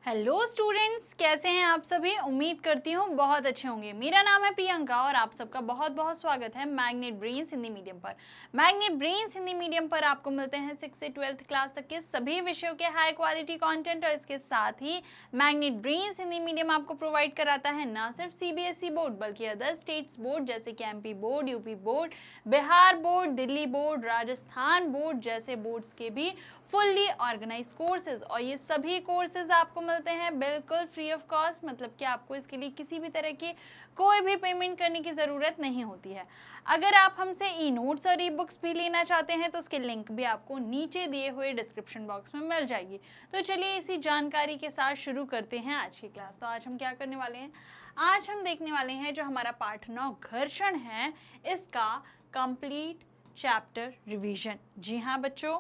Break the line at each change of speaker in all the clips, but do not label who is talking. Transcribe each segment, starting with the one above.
Hello students, कैसे हैं आप सभी। उम्मीद करती हूँ बहुत अच्छे होंगे। मेरा नाम है प्रियंका और आप सबका बहुत बहुत स्वागत है मैग्नेट ब्रेन्स हिंदी मीडियम पर। मैग्नेट ब्रेन्स हिंदी मीडियम पर आपको मिलते हैं 6 से 12th क्लास तक के सभी विषयों के हाई क्वालिटी कंटेंट और इसके साथ ही मैग्नेट ब्रेन्स हिंदी मीडियम आपको प्रोवाइड कराता है न सिर्फ सीबीएसई बोर्ड बल्कि अदर स्टेट्स बोर्ड जैसे कि MP board, UP board, Bihar board, Delhi board, Rajasthan board जैसे बोर्ड्स के भी फुल्ली ऑर्गेनाइज कोर्सेज। और ये सभी कोर्सेज आपको मिलते हैं बिल्कुल फ्री ऑफ कॉस्ट, मतलब कि आपको इसके लिए किसी भी तरह की कोई भी पेमेंट करने की ज़रूरत नहीं होती है। अगर आप हमसे ई नोट्स और ई बुक्स भी लेना चाहते हैं तो उसके लिंक भी आपको नीचे दिए हुए डिस्क्रिप्शन बॉक्स में मिल जाएगी। तो चलिए इसी जानकारी के साथ शुरू करते हैं आज की क्लास। तो आज हम क्या करने वाले हैं, आज हम देखने वाले हैं जो हमारा पाठ 9 घर्षण है, इसका कंप्लीट चैप्टर रिवीजन। जी हाँ बच्चों,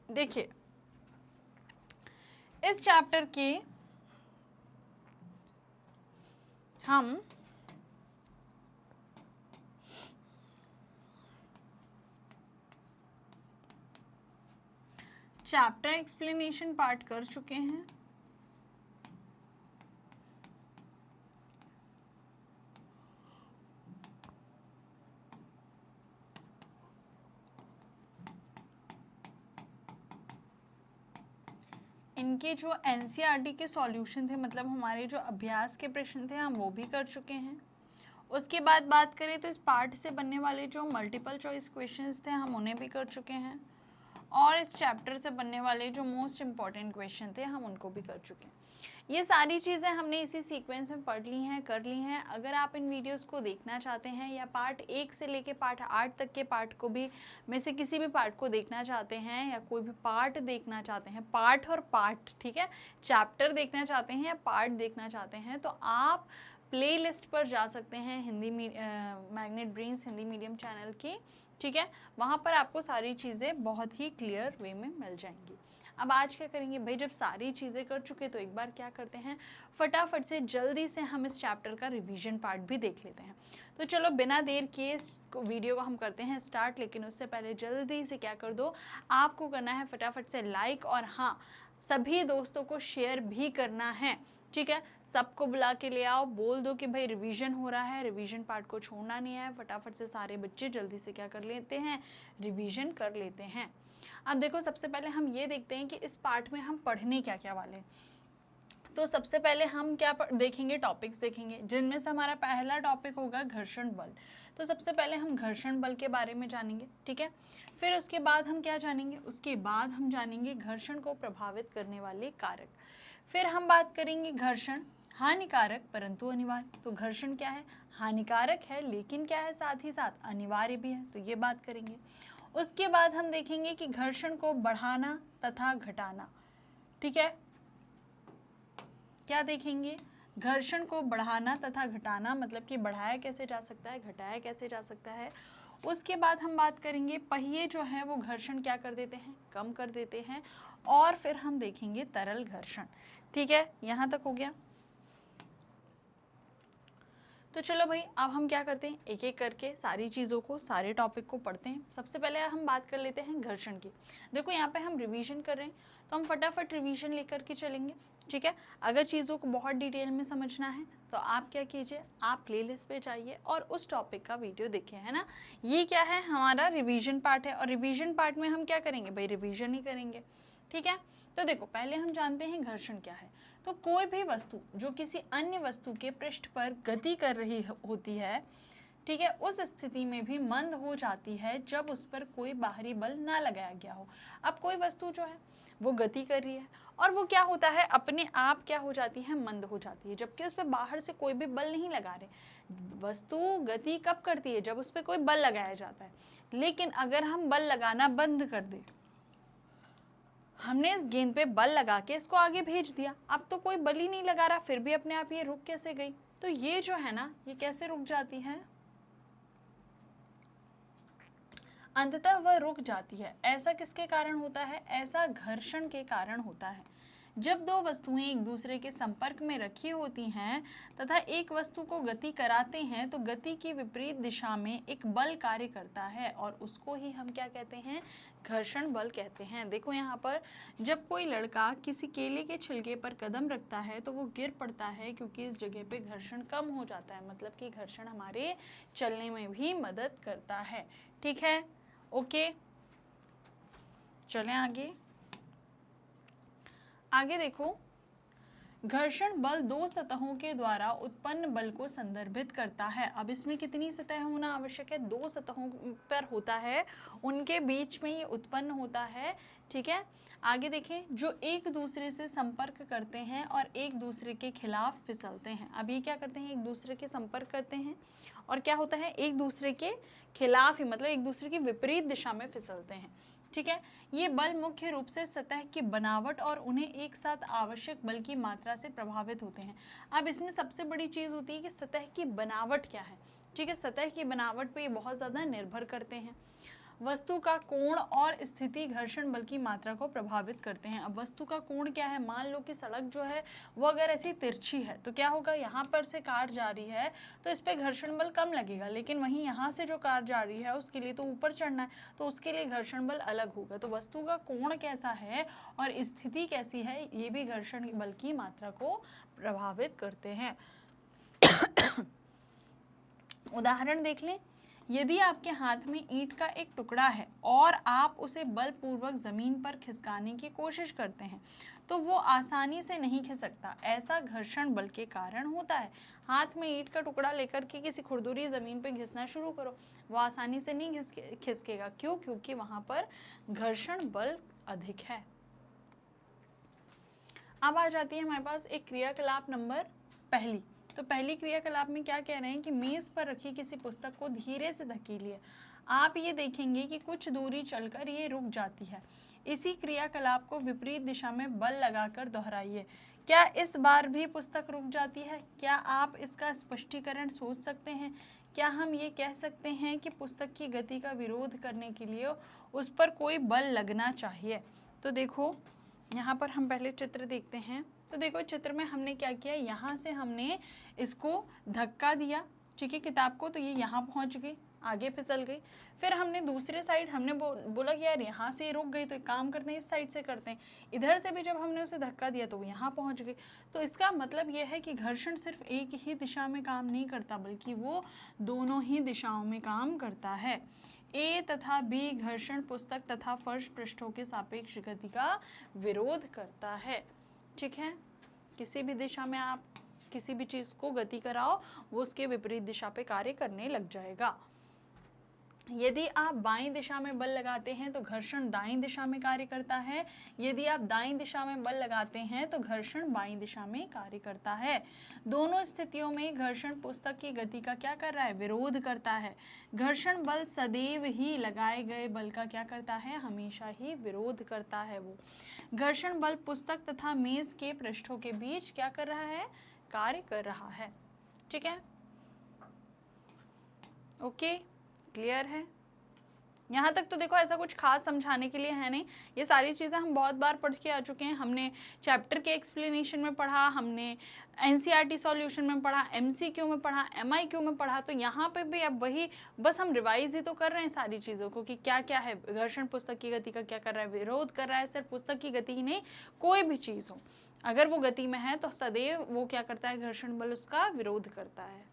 देखिए इस चैप्टर के हम चैप्टर एक्सप्लेनेशन पार्ट कर चुके हैं। इनके जो एनसीईआरटी के सॉल्यूशन थे, मतलब हमारे जो अभ्यास के प्रश्न थे, हम वो भी कर चुके हैं। उसके बाद बात करें तो इस पार्ट से बनने वाले जो मल्टीपल चॉइस क्वेश्चंस थे, हम उन्हें भी कर चुके हैं। और इस चैप्टर से बनने वाले जो मोस्ट इम्पॉर्टेंट क्वेश्चन थे, हम उनको भी कर चुके हैं। ये सारी चीज़ें हमने इसी सीक्वेंस में पढ़ ली हैं, कर ली हैं। अगर आप इन वीडियोस को देखना चाहते हैं या पार्ट 1 से लेके पार्ट 8 तक के पार्ट को भी में से किसी भी पार्ट को देखना चाहते हैं या कोई भी पार्ट देखना चाहते हैं, पार्ट और पार्ट, ठीक है, चैप्टर देखना चाहते हैं या पार्ट देखना चाहते हैं, तो आप प्लेलिस्ट पर जा सकते हैं Hindi magnet brains Hindi medium channel की, ठीक है। वहाँ पर आपको सारी चीज़ें बहुत ही क्लियर वे में मिल जाएंगी। अब आज क्या करेंगे भाई, जब सारी चीज़ें कर चुके तो एक बार क्या करते हैं, फटाफट से जल्दी से हम इस चैप्टर का रिवीजन पार्ट भी देख लेते हैं। तो चलो बिना देर किए इस वीडियो को हम करते हैं स्टार्ट, लेकिन उससे पहले जल्दी से क्या कर दो, आपको करना है फटाफट से लाइक, और हाँ सभी दोस्तों को शेयर भी करना है, ठीक है। सबको बुला के ले आओ, बोल दो कि भाई रिवीजन हो रहा है, रिवीजन पार्ट को छोड़ना नहीं है। फटाफट से सारे बच्चे जल्दी से क्या कर लेते हैं, रिवीजन कर लेते हैं। अब देखो सबसे पहले हम ये देखते हैं कि इस पार्ट में हम पढ़ने क्या क्या वाले हैं। तो सबसे पहले हम क्या देखेंगे, टॉपिक्स देखेंगे, जिनमें से हमारा पहला टॉपिक होगा घर्षण बल। तो सबसे पहले हम घर्षण बल के बारे में जानेंगे, ठीक है। फिर उसके बाद हम क्या जानेंगे, उसके बाद हम जानेंगे घर्षण को प्रभावित करने वाले कारक। फिर हम बात करेंगे घर्षण हानिकारक परंतु अनिवार्य। तो घर्षण क्या है, हानिकारक है लेकिन क्या है, साथ ही साथ अनिवार्य भी है, तो ये बात करेंगे। उसके बाद हम देखेंगे कि घर्षण को बढ़ाना तथा घटाना, ठीक है। क्या देखेंगे, घर्षण को बढ़ाना तथा घटाना, मतलब कि बढ़ाया कैसे जा सकता है, घटाया कैसे जा सकता है। उसके बाद हम बात करेंगे पहिए जो हैं वो घर्षण क्या कर देते हैं, कम कर देते हैं। और फिर हम देखेंगे तरल घर्षण, ठीक है। यहाँ तक हो गया। तो चलो भाई अब हम क्या करते हैं, एक एक करके सारी चीज़ों को, सारे टॉपिक को पढ़ते हैं। सबसे पहले हम बात कर लेते हैं घर्षण की। देखो यहाँ पे हम रिवीजन कर रहे हैं तो हम फटाफट रिवीजन लेकर के चलेंगे, ठीक है। अगर चीज़ों को बहुत डिटेल में समझना है तो आप क्या कीजिए, आप प्लेलिस्ट पे जाइए और उस टॉपिक का वीडियो देखिए, है ना। ये क्या है, हमारा रिवीजन पार्ट है और रिवीजन पार्ट में हम क्या करेंगे भाई, रिवीजन ही करेंगे, ठीक है। तो देखो पहले हम जानते हैं घर्षण क्या है। तो कोई भी वस्तु जो किसी अन्य वस्तु के पृष्ठ पर गति कर रही होती है, ठीक है, उस स्थिति में भी मंद हो जाती है जब उस पर कोई बाहरी बल ना लगाया गया हो। अब कोई वस्तु जो है वो गति कर रही है और वो क्या होता है, अपने आप क्या हो जाती है, मंद हो जाती है, जबकि उस पर बाहर से कोई भी बल नहीं लगा रहे। वस्तु गति कब करती है, जब उस पर कोई बल लगाया जाता है। लेकिन अगर हम बल लगाना बंद कर दें, हमने इस गेंद पे बल लगा के इसको आगे भेज दिया, अब तो कोई बल ही नहीं लगा रहा, फिर भी अपने आप ये रुक कैसे गई। तो ये जो है ना, ये कैसे रुक जाती है, अंततः वह रुक जाती है। ऐसा किसके कारण होता है, ऐसा घर्षण के कारण होता है। जब दो वस्तुएं एक दूसरे के संपर्क में रखी होती हैं तथा एक वस्तु को गति कराते हैं तो गति की विपरीत दिशा में एक बल कार्य करता है और उसको ही हम क्या कहते हैं, घर्षण बल कहते हैं। देखो यहाँ पर जब कोई लड़का किसी केले के छिलके पर कदम रखता है तो वो गिर पड़ता है क्योंकि इस जगह पे घर्षण कम हो जाता है, मतलब कि घर्षण हमारे चलने में भी मदद करता है। ठीक है, ओके, चलें आगे। आगे देखो, घर्षण बल दो सतहों के द्वारा उत्पन्न बल को संदर्भित करता है। अब इसमें कितनी सतह होना आवश्यक है, दो सतहों पर होता है, उनके बीच में ये उत्पन्न होता है। ठीक है, आगे देखें, जो एक दूसरे से संपर्क करते हैं और एक दूसरे के खिलाफ फिसलते हैं। अब ये क्या करते हैं, एक दूसरे के संपर्क करते हैं और क्या होता है, एक दूसरे के खिलाफ ही, मतलब एक दूसरे की विपरीत दिशा में फिसलते हैं। ठीक है, ये बल मुख्य रूप से सतह की बनावट और उन्हें एक साथ आवश्यक बल की मात्रा से प्रभावित होते हैं। अब इसमें सबसे बड़ी चीज़ होती है कि सतह की बनावट क्या है। ठीक है, सतह की बनावट पे ये बहुत ज़्यादा निर्भर करते हैं। वस्तु का कोण और स्थिति घर्षण बल की मात्रा को प्रभावित करते हैं। अब वस्तु का कोण क्या है, मान लो कि सड़क जो है वो अगर ऐसी तिरछी है तो क्या होगा, यहाँ पर से कार जा रही है तो इस पर घर्षण बल कम लगेगा, लेकिन वहीं यहाँ से जो कार जा रही है उसके लिए तो ऊपर चढ़ना है तो उसके लिए घर्षण बल अलग होगा। तो वस्तु का कोण कैसा है और स्थिति कैसी है, ये भी घर्षण बल की मात्रा को प्रभावित करते हैं। उदाहरण देख लें, यदि आपके हाथ में ईंट का एक टुकड़ा है और आप उसे बलपूर्वक जमीन पर खिसकाने की कोशिश करते हैं तो वो आसानी से नहीं खिसकता। ऐसा घर्षण बल के कारण होता है। हाथ में ईंट का टुकड़ा लेकर के किसी खुरदुरी जमीन पर घिसना शुरू करो, वो आसानी से नहीं खिसकेगा। क्यों? क्योंकि वहां पर घर्षण बल अधिक है। अब आ जाती है हमारे पास एक क्रियाकलाप नंबर पहली। तो पहली क्रियाकलाप में क्या कह रहे हैं कि मेज पर रखी किसी पुस्तक को धीरे से धकेलिए। आप ये देखेंगे कि कुछ दूरी चलकर ये रुक जाती है। इसी क्रियाकलाप को विपरीत दिशा में बल लगाकर दोहराइए। क्या इस बार भी पुस्तक रुक जाती है? क्या आप इसका स्पष्टीकरण सोच सकते हैं? क्या हम ये कह सकते हैं कि पुस्तक की गति का विरोध करने के लिए उस पर कोई बल लगना चाहिए? तो देखो यहाँ पर हम पहले चित्र देखते हैं। तो देखो चित्र में हमने क्या किया, यहाँ से हमने इसको धक्का दिया, ठीक है, किताब को, तो ये यहाँ पहुँच गई, आगे फिसल गई। फिर हमने दूसरे साइड हमने बोला कि यार यहाँ से रुक गई तो एक काम करते हैं, इस साइड से करते हैं। इधर से भी जब हमने उसे धक्का दिया तो वो यहाँ पहुँच गई। तो इसका मतलब ये है कि घर्षण सिर्फ एक ही दिशा में काम नहीं करता बल्कि वो दोनों ही दिशाओं में काम करता है। ए तथा बी घर्षण पुस्तक तथा फर्श पृष्ठों के सापेक्ष गति का विरोध करता है। ठीक है, किसी भी दिशा में आप किसी भी चीज को गति कराओ वो उसके विपरीत दिशा पे कार्य करने लग जाएगा। यदि आप बाईं दिशा में बल लगाते हैं तो घर्षण दाईं दिशा में कार्य करता है। यदि आप दाईं दिशा में बल लगाते हैं तो घर्षण बाईं दिशा में कार्य करता है। दोनों स्थितियों में घर्षण पुस्तक की गति का क्या कर रहा है, विरोध करता है। घर्षण बल सदैव ही लगाए गए बल का क्या करता है, हमेशा ही विरोध करता है। वो घर्षण बल पुस्तक तथा मेज के पृष्ठों के बीच क्या कर रहा है, कार्य कर रहा है। ठीक है, ओके, क्लियर है? यहाँ तक तो देखो ऐसा कुछ खास समझाने के लिए है नहीं, ये सारी चीज़ें हम बहुत बार पढ़ के आ चुके हैं। हमने चैप्टर के एक्सप्लेनेशन में पढ़ा, हमने एनसीईआरटी सॉल्यूशन में पढ़ा, एमसीक्यू में पढ़ा, एमआईक्यू में पढ़ा। तो यहाँ पे भी अब वही बस हम रिवाइज ही तो कर रहे हैं सारी चीज़ों को कि क्या क्या है। घर्षण पुस्तक की गति का क्या कर रहा है, विरोध कर रहा है। सिर्फ पुस्तक की गति ही नहीं, कोई भी चीज़ हो अगर वो गति में है तो सदैव वो क्या करता है, घर्षण बल उसका विरोध करता है।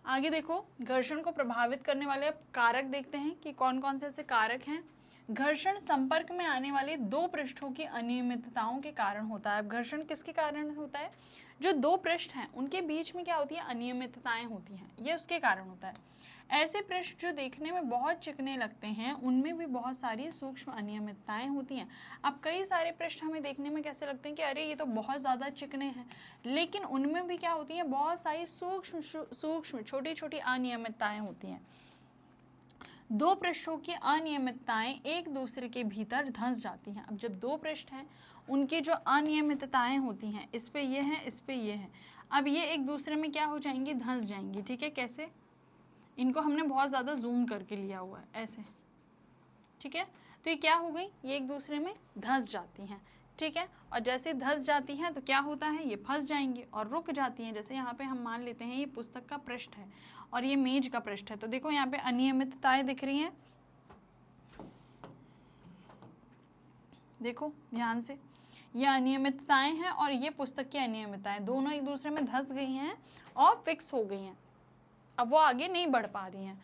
आगे देखो, घर्षण को प्रभावित करने वाले कारक देखते हैं कि कौन कौन से ऐसे कारक हैं। घर्षण संपर्क में आने वाले दो पृष्ठों की अनियमितताओं के कारण होता है। घर्षण किसके कारण होता है, जो दो पृष्ठ हैं उनके बीच में क्या होती है, अनियमितताएं होती हैं, ये उसके कारण होता है। ऐसे पृष्ठ जो देखने में बहुत चिकने लगते हैं उनमें भी बहुत सारी सूक्ष्म अनियमितताएं होती हैं। अब कई सारे पृष्ठ हमें देखने में कैसे लगते हैं कि अरे ये तो बहुत ज़्यादा चिकने हैं, लेकिन उनमें भी क्या होती हैं, बहुत सारी सूक्ष्म छोटी छोटी अनियमितताएं होती हैं। दो पृष्ठों की अनियमितताएं एक दूसरे के भीतर धंस जाती हैं। अब जब दो पृष्ठ हैं उनकी जो अनियमितताएं होती हैं, इस पे ये हैं, इस पे ये हैं, अब ये एक दूसरे में क्या हो जाएंगी, धंस जाएंगी। ठीक है, कैसे, इनको हमने बहुत ज़्यादा जूम करके लिया हुआ है ऐसे। ठीक है, तो ये क्या हो गई, ये एक दूसरे में धंस जाती हैं। ठीक है। और जैसे धंस जाती हैं तो क्या होता है, ये फंस जाएंगी और रुक जाती हैं। जैसे यहाँ पे हम मान लेते हैं ये पुस्तक का पृष्ठ है और ये मेज का पृष्ठ है, तो देखो यहाँ पे अनियमितताएं दिख रही हैं, देखो ध्यान से, ये अनियमितताएं हैं और ये पुस्तक की अनियमितताएं, दोनों एक दूसरे में धंस गई हैं और फिक्स हो गई हैं, अब वो आगे नहीं बढ़ पा रही हैं।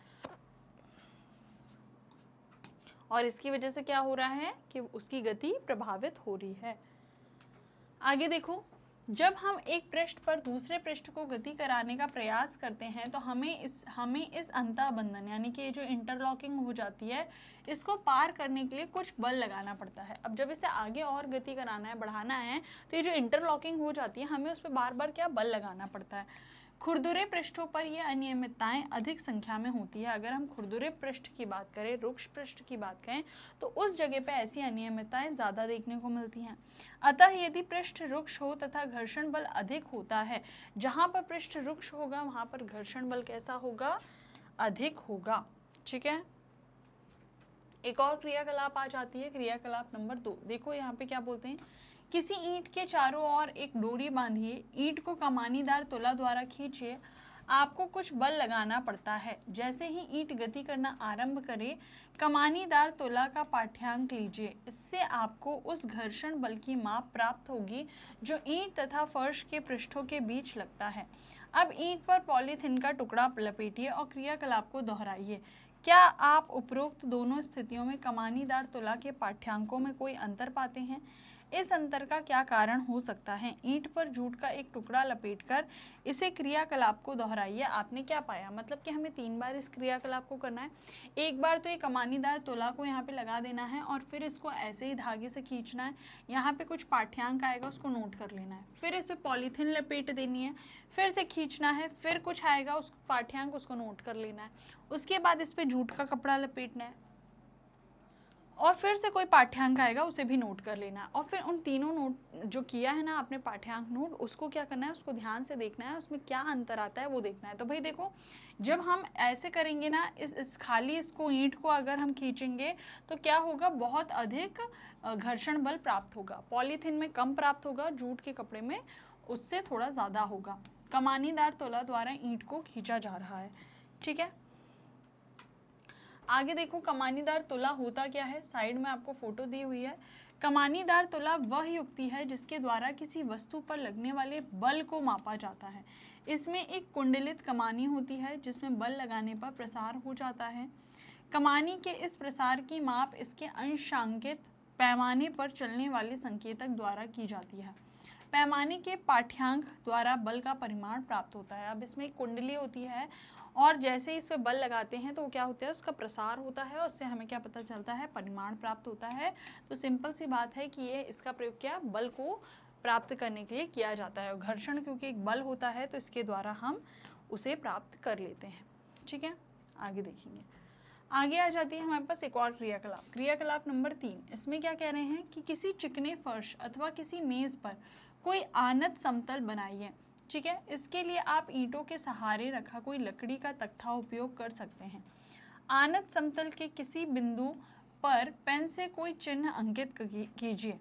और इसकी वजह से क्या हो रहा है कि उसकी गति प्रभावित हो रही है। आगे देखो, जब हम एक पृष्ठ पर दूसरे पृष्ठ को गति कराने का प्रयास करते हैं तो हमें इस अंतःबंधन यानी कि जो इंटरलॉकिंग हो जाती है, इसको पार करने के लिए कुछ बल लगाना पड़ता है। अब जब इसे आगे और गति कराना है, बढ़ाना है, तो ये जो इंटरलॉकिंग हो जाती है हमें उस पर बार बार क्या बल लगाना पड़ता है। खुरदुरे पृष्ठों पर ये अनियमितताएं अधिक संख्या में होती है। अगर हम खुरदुरे पृष्ठ की बात करें, रुक्ष पृष्ठ की बात करें, तो उस जगह पे ऐसी अनियमितताएं ज़्यादा देखने को मिलती हैं। अतः यदि पृष्ठ रुक्ष हो तथा घर्षण बल अधिक होता है, जहाँ पर पृष्ठ रुक्ष होगा वहाँ पर घर्षण बल कैसा होगा, अधिक होगा। ठीक है। एक और क्रियाकलाप आ जाती है, क्रियाकलाप नंबर 2। देखो यहाँ पे क्या बोलते हैं, किसी ईंट के चारों ओर एक डोरी बांधिए, ईंट को कमानीदार तुला द्वारा खींचिए, आपको कुछ बल लगाना पड़ता है। जैसे ही ईंट गति करना आरंभ करे, कमानीदार तुला का पाठ्यांक लीजिए, इससे आपको उस घर्षण बल की माप प्राप्त होगी जो ईंट तथा फर्श के पृष्ठों के बीच लगता है। अब ईंट पर पॉलीथीन का टुकड़ा लपेटिए और क्रियाकलाप को दोहराइए। क्या आप उपरोक्त दोनों स्थितियों में कमानीदार तुला के पाठ्यांकों में कोई अंतर पाते हैं? इस अंतर का क्या कारण हो सकता है? ईंट पर जूट का एक टुकड़ा लपेटकर इसे क्रियाकलाप को दोहराइए। आपने क्या पाया, मतलब कि हमें 3 बार इस क्रियाकलाप को करना है। एक बार तो ये कमानीदार तुला को यहाँ पे लगा देना है और फिर इसको ऐसे ही धागे से खींचना है। यहाँ पे कुछ पाठ्यांक आएगा, उसको नोट कर लेना है। फिर इस पर पॉलीथीन लपेट देनी है, फिर से खींचना है, फिर कुछ आएगा, उस पाठ्यांक उसको नोट कर लेना है। उसके बाद इस पर जूट का कपड़ा लपेटना है और फिर से कोई पाठ्यांक आएगा, उसे भी नोट कर लेना है। और फिर उन तीनों नोट जो किया है ना आपने पाठ्यांक नोट, उसको क्या करना है, उसको ध्यान से देखना है, उसमें क्या अंतर आता है वो देखना है। तो भाई देखो, जब हम ऐसे करेंगे ना, इस खाली इसको ईंट को अगर हम खींचेंगे तो क्या होगा, बहुत अधिक घर्षण बल प्राप्त होगा। पॉलीथीन में कम प्राप्त होगा, जूट के कपड़े में उससे थोड़ा ज़्यादा होगा। कमानीदार तुला द्वारा ईंट को खींचा जा रहा है। ठीक है। आगे देखो, कमानीदार तुला होता क्या है, साइड में आपको फोटो दी हुई है। कमानीदार तुला वह युक्ति है जिसके द्वारा किसी वस्तु पर लगने वाले बल को मापा जाता है। इसमें एक कुंडलित कमानी होती है जिसमें बल लगाने पर प्रसार हो जाता है। कमानी के इस प्रसार की माप इसके अंशांकित पैमाने पर चलने वाले संकेतक द्वारा की जाती है। पैमाने के पाठ्यांक द्वारा बल का परिमाण प्राप्त होता है। अब इसमें एक कुंडली होती है और जैसे इस पे बल लगाते हैं तो क्या होता है, उसका प्रसार होता है, उससे हमें क्या पता चलता है, परिमाण प्राप्त होता है। तो सिंपल सी बात है कि ये इसका प्रयोग क्या, बल को प्राप्त करने के लिए किया जाता है। घर्षण क्योंकि एक बल होता है तो इसके द्वारा हम उसे प्राप्त कर लेते हैं। ठीक है, आगे देखेंगे। आगे आ जाती है हमारे पास एक और क्रियाकलाप, क्रियाकलाप नंबर 3। इसमें क्या कह रहे हैं कि किसी चिकने फर्श अथवा किसी मेज पर कोई आनत समतल बनाइए। ठीक है, इसके लिए आप ईंटों के सहारे रखा कोई लकड़ी का तख्ता उपयोग कर सकते हैं। आनत समतल के किसी बिंदु पर पेन से कोई चिन्ह अंकित कीजिए।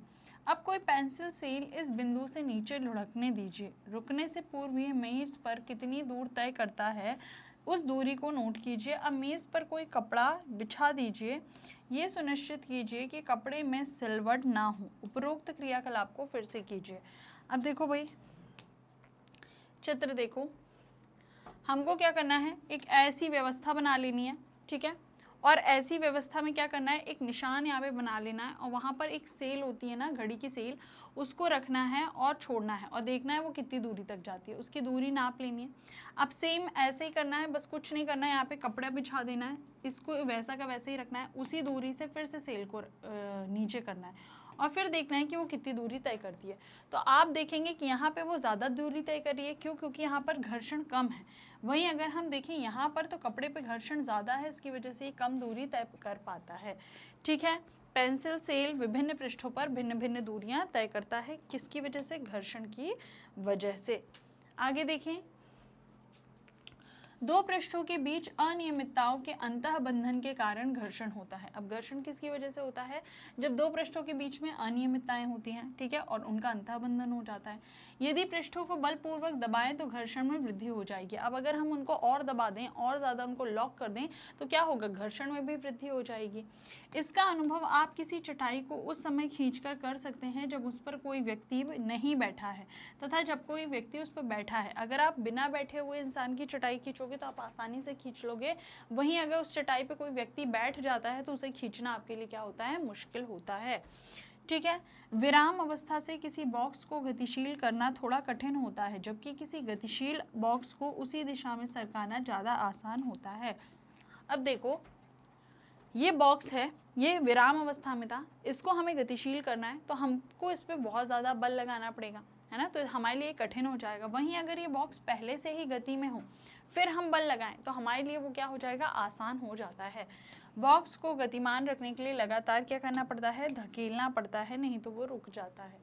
अब कोई पेंसिल सेल इस बिंदु से नीचे लुढ़कने दीजिए। रुकने से पूर्व यह मेज पर कितनी दूर तय करता है, उस दूरी को नोट कीजिए। अब मेज पर कोई कपड़ा बिछा दीजिए। ये सुनिश्चित कीजिए कि कपड़े में सिलवट ना हो। उपरोक्त क्रियाकलाप को फिर से कीजिए। अब देखो भाई, चित्र देखो, हमको क्या करना है, एक ऐसी व्यवस्था बना लेनी है। ठीक है, और ऐसी व्यवस्था में क्या करना है, एक निशान यहाँ पे बना लेना है और वहाँ पर एक सेल होती है ना, घड़ी की सेल, उसको रखना है और छोड़ना है और देखना है वो कितनी दूरी तक जाती है, उसकी दूरी नाप लेनी है। अब सेम ऐसे ही करना है, बस कुछ नहीं करना है, यहाँ पे कपड़ा बिछा देना है, इसको वैसा का वैसे ही रखना है, उसी दूरी से फिर से सेल को नीचे करना है और फिर देखना है कि वो कितनी दूरी तय करती है। तो आप देखेंगे कि यहाँ पे वो ज़्यादा दूरी तय कर रही है, क्यों, क्योंकि यहाँ पर घर्षण कम है। वहीं अगर हम देखें यहाँ पर तो कपड़े पे घर्षण ज़्यादा है, इसकी वजह से ये कम दूरी तय कर पाता है। ठीक है, पेंसिल सेल विभिन्न पृष्ठों पर भिन्न भिन्न दूरियाँ तय करता है, किसकी वजह से, घर्षण की वजह से। आगे देखें, दो पृष्ठों के बीच अनियमितताओं के अंतःबंधन के कारण घर्षण होता है। अब घर्षण किसकी वजह से होता है? जब दो पृष्ठों के बीच में अनियमितताएं होती हैं, ठीक है, और उनका अंतःबंधन हो जाता है। यदि पृष्ठों को बलपूर्वक दबाएं तो घर्षण में वृद्धि हो जाएगी। अब अगर हम उनको और दबा दें और ज़्यादा उनको लॉक कर दें तो क्या होगा? घर्षण में भी वृद्धि हो जाएगी। इसका अनुभव आप किसी चटाई को उस समय खींचकर कर सकते हैं जब उस पर कोई व्यक्ति नहीं बैठा है तथा जब कोई व्यक्ति उस पर बैठा है। अगर आप बिना बैठे हुए इंसान की चटाई खींचोगे तो आप आसानी से खींच लोगे, वहीं अगर उस चटाई पे कोई व्यक्ति बैठ जाता है तो उसे खींचना आपके लिए क्या होता है? मुश्किल होता है, ठीक है। विराम अवस्था से किसी बॉक्स को गतिशील करना थोड़ा कठिन होता है, जबकि किसी गतिशील बॉक्स को उसी दिशा में सरकाना ज़्यादा आसान होता है। अब देखो, ये बॉक्स है, ये विराम अवस्था में था, इसको हमें गतिशील करना है तो हमको इस पर बहुत ज़्यादा बल लगाना पड़ेगा, है ना, तो हमारे लिए कठिन हो जाएगा। वहीं अगर ये बॉक्स पहले से ही गति में हो फिर हम बल लगाएं तो हमारे लिए वो क्या हो जाएगा? आसान हो जाता है। बॉक्स को गतिमान रखने के लिए लगातार क्या करना पड़ता है? धकेलना पड़ता है, नहीं तो वो रुक जाता है।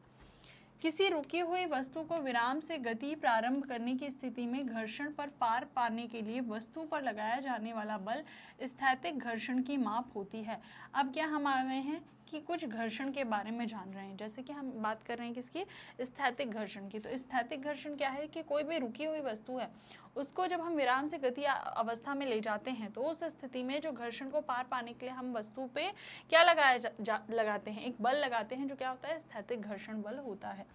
किसी रुकी हुई वस्तु को विराम से गति प्रारंभ करने की स्थिति में घर्षण पर पार पाने के लिए वस्तु पर लगाया जाने वाला बल स्थैतिक घर्षण की माप होती है। अब क्या हम आ गए हैं कि कुछ घर्षण के बारे में जान रहे हैं, जैसे कि हम बात कर रहे हैं किसकी? स्थैतिक घर्षण की। तो स्थैतिक घर्षण क्या है? कि कोई भी रुकी हुई वस्तु है उसको जब हम विराम से गति अवस्था में ले जाते हैं तो उस स्थिति में जो घर्षण को पार पाने के लिए हम वस्तु पे क्या लगाते हैं? एक बल लगाते हैं जो क्या होता है? स्थैतिक घर्षण बल होता है।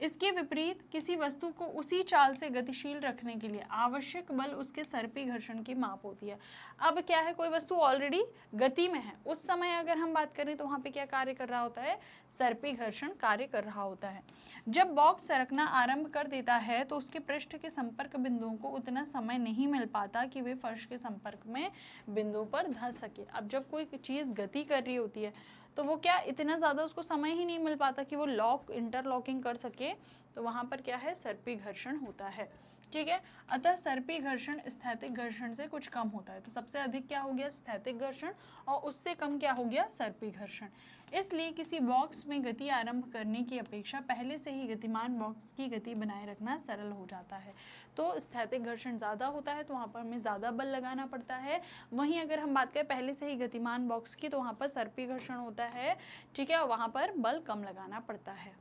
इसके विपरीत किसी वस्तु को उसी चाल से गतिशील रखने के लिए आवश्यक बल उसके सर्पी घर्षण की माप होती है। अब क्या है? कोई वस्तु ऑलरेडी गति में है, उस समय अगर हम बात करें तो वहाँ पे क्या कार्य कर रहा होता है? सर्पी घर्षण कार्य कर रहा होता है। जब बॉक्स सरकना आरंभ कर देता है तो उसके पृष्ठ के संपर्क बिंदुओं को उतना समय नहीं मिल पाता कि वे फर्श के संपर्क में बिंदु पर धंस सके। अब जब कोई चीज़ गति कर रही होती है तो वो क्या इतना ज़्यादा उसको समय ही नहीं मिल पाता कि वो इंटरलॉकिंग कर सके, तो वहाँ पर क्या है? सर्पी घर्षण होता है, ठीक है। अतः सर्पी घर्षण स्थैतिक घर्षण से कुछ कम होता है। तो सबसे अधिक क्या हो गया? स्थैतिक घर्षण, और उससे कम क्या हो गया? सर्पी घर्षण। इसलिए किसी बॉक्स में गति आरंभ करने की अपेक्षा पहले से ही गतिमान बॉक्स की गति बनाए रखना सरल हो जाता है। तो स्थैतिक घर्षण ज़्यादा होता है तो वहाँ पर हमें ज़्यादा बल लगाना पड़ता है। वहीं अगर हम बात करें पहले से ही गतिमान बॉक्स की तो वहाँ पर सर्पी घर्षण होता है, ठीक है, और वहाँ पर बल कम लगाना पड़ता है।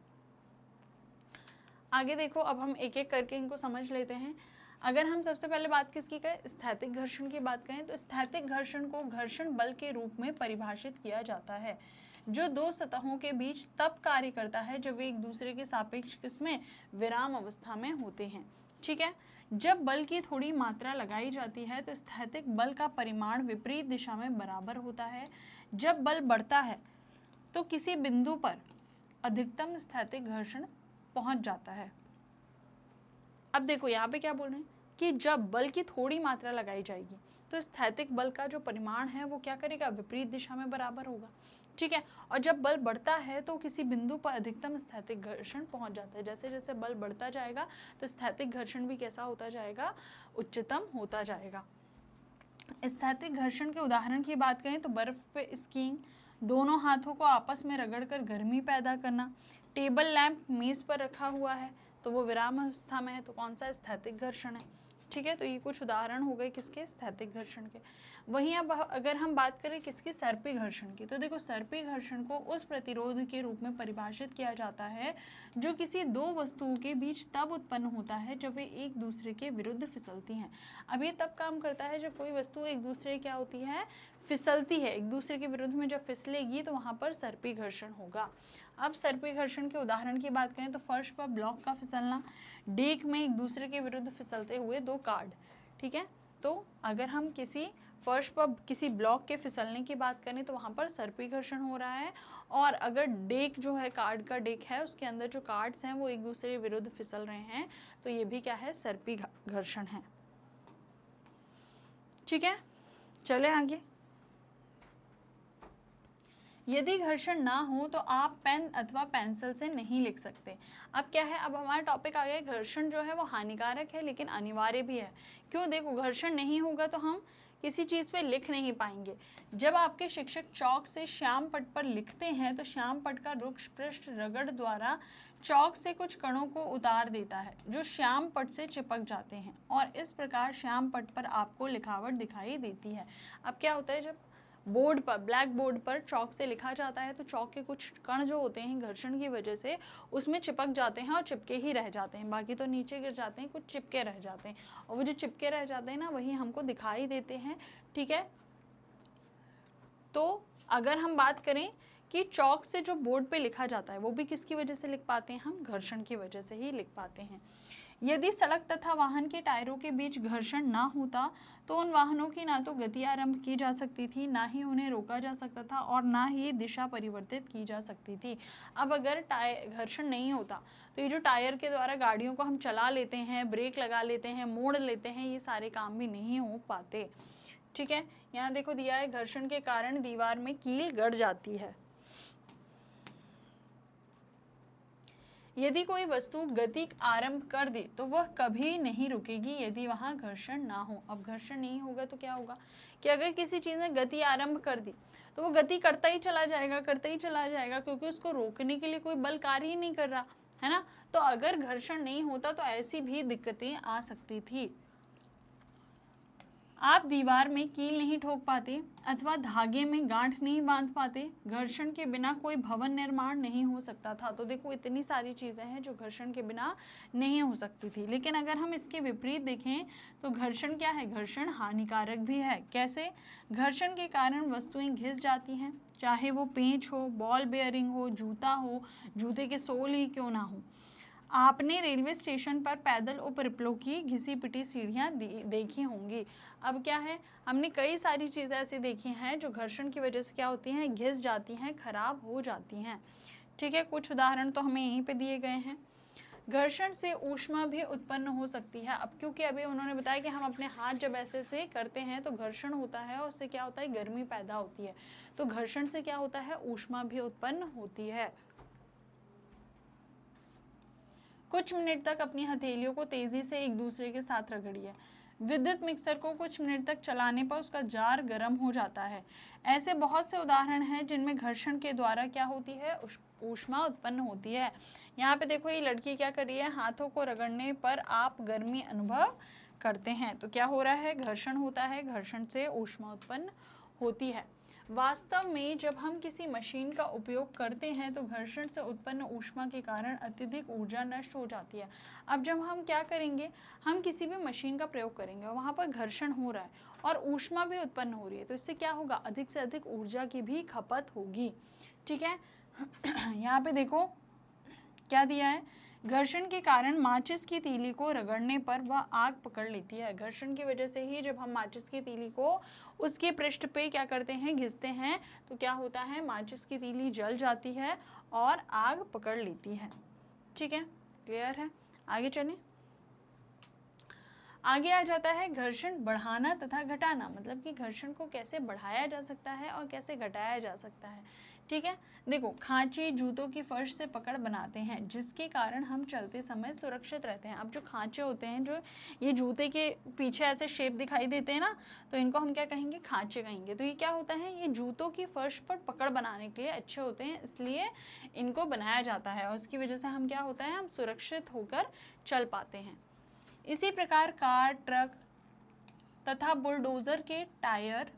आगे देखो, अब हम एक एक करके इनको समझ लेते हैं। अगर हम सबसे पहले बात किसकी करें? स्थैतिक घर्षण की बात करें तो स्थैतिक घर्षण को घर्षण बल के रूप में परिभाषित किया जाता है जो दो सतहों के बीच तब कार्य करता है जब वे एक दूसरे के सापेक्ष किसमें? विराम अवस्था में होते हैं, ठीक है। जब बल की थोड़ी मात्रा लगाई जाती है तो स्थैतिक बल का परिमाण विपरीत दिशा में बराबर होता है। जब बल बढ़ता है तो किसी बिंदु पर अधिकतम स्थैतिक घर्षण पहुंच जाता है। अब देखो यहाँ पे क्या बोल रहे हैं कि जब बल की थोड़ी मात्रा लगाई जाएगी तो स्थैतिक बल का जो परिमाण है वो क्या करेगा? विपरीत दिशा में बराबर होगा, ठीक है। और जब बल बढ़ता है तो किसी बिंदु पर अधिकतम स्थैतिक घर्षण पहुंच जाता है। जैसे जैसे बल बढ़ता जाएगा तो स्थैतिक घर्षण भी कैसा होता जाएगा? उच्चतम होता जाएगा। स्थैतिक घर्षण के उदाहरण की बात करें तो बर्फ पे स्कीइंग, दोनों हाथों को आपस में रगड़कर गर्मी पैदा करना, टेबल लैंप मेज पर रखा हुआ है तो वो विराम अवस्था में है तो कौन सा? स्थैतिक घर्षण है, ठीक है। तो ये कुछ उदाहरण हो गए किसके? स्थैतिक घर्षण के। वहीं अब अगर हम बात करें किसकी? सर्पी घर्षण की, तो देखो सर्पी घर्षण को उस प्रतिरोध के रूप में परिभाषित किया जाता है जो किसी दो वस्तुओं के बीच तब उत्पन्न होता है जब वे एक दूसरे के विरुद्ध फिसलती हैं। अब ये तब काम करता है जब कोई वस्तु एक दूसरे क्या होती है? फिसलती है, एक दूसरे के विरुद्ध में जब फिसलेगी तो वहाँ पर सर्पी घर्षण होगा। अब सर्पी घर्षण के उदाहरण की बात करें तो फर्श पर ब्लॉक का फिसलना, डेक में एक दूसरे के विरुद्ध फिसलते हुए दो कार्ड, ठीक है। तो अगर हम किसी फर्श पर किसी ब्लॉक के फिसलने की बात करें तो वहाँ पर सर्पी घर्षण हो रहा है, और अगर डेक जो है, कार्ड का डेक है, उसके अंदर जो कार्ड्स हैं वो एक दूसरे के विरुद्ध फिसल रहे हैं तो ये भी क्या है? सर्पी घर्षण है, ठीक है। चले आगे। यदि घर्षण ना हो तो आप पेन अथवा पेंसिल से नहीं लिख सकते। अब क्या है? अब हमारा टॉपिक आ गया घर्षण जो है वो हानिकारक है लेकिन अनिवार्य भी है। क्यों? देखो, घर्षण नहीं होगा तो हम किसी चीज़ पे लिख नहीं पाएंगे। जब आपके शिक्षक चौक से श्याम पट पर लिखते हैं तो श्याम पट का रुक्ष पृष्ठ रगड़ द्वारा चौक से कुछ कणों को उतार देता है जो श्याम पट से चिपक जाते हैं और इस प्रकार श्याम पट पर आपको लिखावट दिखाई देती है। अब क्या होता है, जब बोर्ड पर, ब्लैक बोर्ड पर चौक से लिखा जाता है तो चौक के कुछ कण जो होते हैं घर्षण की वजह से उसमें चिपक जाते हैं और चिपके ही रह जाते हैं, बाकी तो नीचे गिर जाते हैं, कुछ चिपके रह जाते हैं और वो जो चिपके रह जाते हैं ना वही हमको दिखाई देते हैं। ठीक है, तो अगर हम बात करें कि चौक से जो बोर्ड पे लिखा जाता है वो भी किसकी वजह से लिख पाते हैं, हम घर्षण की वजह से ही लिख पाते हैं। यदि सड़क तथा वाहन के टायरों के बीच घर्षण ना होता तो उन वाहनों की ना तो गति आरंभ की जा सकती थी, ना ही उन्हें रोका जा सकता था और ना ही दिशा परिवर्तित की जा सकती थी। अब अगर घर्षण नहीं होता तो ये जो टायर के द्वारा गाड़ियों को हम चला लेते हैं, ब्रेक लगा लेते हैं, मोड़ लेते हैं, ये सारे काम भी नहीं हो पाते। ठीक है, यहाँ देखो दिया है घर्षण के कारण दीवार में कील गड़ जाती है। यदि कोई वस्तु गति आरंभ कर दे तो वह कभी नहीं रुकेगी यदि वहां घर्षण ना हो। अब घर्षण नहीं होगा तो क्या होगा कि अगर किसी चीज ने गति आरंभ कर दी तो वो गति करता ही चला जाएगा, करता ही चला जाएगा, क्योंकि उसको रोकने के लिए कोई बल कार्य ही नहीं कर रहा है ना। तो अगर घर्षण नहीं होता तो ऐसी भी दिक्कतें आ सकती थी। आप दीवार में कील नहीं ठोक पाते अथवा धागे में गांठ नहीं बांध पाते, घर्षण के बिना कोई भवन निर्माण नहीं हो सकता था। तो देखो इतनी सारी चीजें हैं जो घर्षण के बिना नहीं हो सकती थी। लेकिन अगर हम इसके विपरीत देखें तो घर्षण क्या है, घर्षण हानिकारक भी है। कैसे, घर्षण के कारण वस्तुएं घिस जाती हैं, चाहे वो पेंच हो, बॉल बेयरिंग हो, जूता हो, जूते के सोल ही क्यों ना हो। आपने रेलवे स्टेशन पर पैदल उपरिपलों की घिसी पिटी सीढ़ियाँ देखी होंगी। अब क्या है, हमने कई सारी चीज़ें ऐसी देखी हैं जो घर्षण की वजह से क्या होती हैं, घिस जाती हैं, खराब हो जाती हैं। ठीक है, कुछ उदाहरण तो हमें यहीं पे दिए गए हैं। घर्षण से ऊष्मा भी उत्पन्न हो सकती है। अब क्योंकि अभी उन्होंने बताया कि हम अपने हाथ जब ऐसे से करते हैं तो घर्षण होता है और उससे क्या होता है, गर्मी पैदा होती है। तो घर्षण से क्या होता है, ऊष्मा भी उत्पन्न होती है। कुछ मिनट तक अपनी हथेलियों को तेजी से एक दूसरे के साथ रगड़िए। विद्युत मिक्सर को कुछ मिनट तक चलाने पर उसका जार गर्म हो जाता है। ऐसे बहुत से उदाहरण हैं जिनमें घर्षण के द्वारा क्या होती है, ऊष्मा उत्पन्न होती है। यहाँ पे देखो ये लड़की क्या कर रही है, हाथों को रगड़ने पर आप गर्मी अनुभव करते हैं। तो क्या हो रहा है, घर्षण होता है, घर्षण से ऊष्मा उत्पन्न होती है। वास्तव में जब हम किसी मशीन का उपयोग करते हैं तो घर्षण से उत्पन्न ऊष्मा के कारण अत्यधिक ऊर्जा नष्ट हो जाती है। अब जब हम क्या करेंगे, हम किसी भी मशीन का प्रयोग करेंगे, वहाँ पर घर्षण हो रहा है और ऊष्मा भी उत्पन्न हो रही है, तो इससे क्या होगा, अधिक से अधिक ऊर्जा की भी खपत होगी। ठीक है, यहाँ पे देखो क्या दिया है, घर्षण के कारण माचिस की तीली को रगड़ने पर वह आग पकड़ लेती है। घर्षण की वजह से ही जब हम माचिस की तीली को उसके पृष्ठ पे क्या करते हैं, घिसते हैं, तो क्या होता है, माचिस की तीली जल जाती है और आग पकड़ लेती है। ठीक है, क्लियर है, आगे चलें। आगे आ जाता है घर्षण बढ़ाना तथा घटाना, मतलब कि घर्षण को कैसे बढ़ाया जा सकता है और कैसे घटाया जा सकता है। ठीक है, देखो खांचे जूतों की फर्श से पकड़ बनाते हैं जिसके कारण हम चलते समय सुरक्षित रहते हैं। अब जो खांचे होते हैं, जो ये जूते के पीछे ऐसे शेप दिखाई देते हैं ना, तो इनको हम क्या कहेंगे, खांचे कहेंगे। तो ये क्या होता है, ये जूतों की फर्श पर पकड़ बनाने के लिए अच्छे होते हैं, इसलिए इनको बनाया जाता है और उसकी वजह से हम क्या होता है, हम सुरक्षित होकर चल पाते हैं। इसी प्रकार कार, ट्रक तथा बुलडोजर के टायर